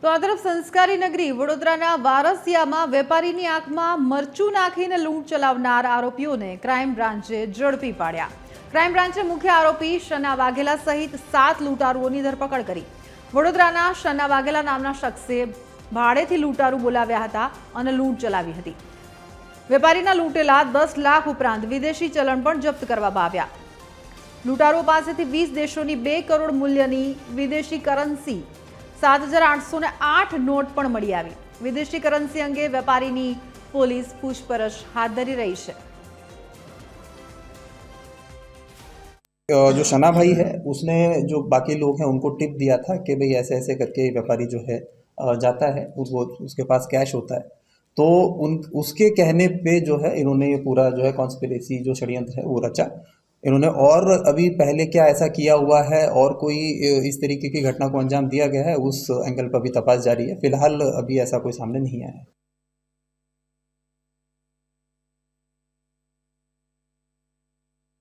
તો આ તરફ સંસ્કારી નગરી વડોદરાના વારસિયામાં વેપારીની આંખમાં મરચું નાખીને લૂંટ ચલાવનાર આરોપીઓને ક્રાઇમ બ્રાન્ચે ઝડપી પાડ્યા। ક્રાઇમ બ્રાન્ચે મુખ્ય આરોપી શના વાઘેલા સહિત 7 લૂંટારુઓની ધરપકડ કરી। વડોદરાના શના વાઘેલા નામના શખ્સે ભાડેથી લૂંટારુ બોલાવ્યા હતા અને લૂંટ ચલાવી હતી। વેપારીના લૂંટેલા 10 લાખ ઉપરાંત વિદેશી ચલણ પણ જપ્ત કરવામાં આવ્યા। લૂંટારુઓ પાસેથી 20 દેશોની 2 કરોડ મૂલ્યની વિદેશી કરન્સી 7,808 નોટ પણ મળી આવી। વિદેશી કરન્સી અંગે વેપારીની પોલીસ પૂછપરછ હાથ ધરી રહી છે। जो शना भाई है उसने जो बाकी लोग हैं उनको टिप दिया था कि भाई ऐसे ऐसे करके व्यापारी जो है जाता है, वो उसके पास कैश होता है। तो उसके कहने पे जो है इन्होंने ये पूरा जो है कॉन्स्पिरेसी जो षड्यंत्र है वो रचा इन्होंने। और अभी पहले क्या ऐसा किया हुआ है और कोई इस तरीके की घटना को अंजाम दिया गया है, उस एंगल पर भी तपास जारी है। फिलहाल अभी ऐसा कोई सामने नहीं आया है।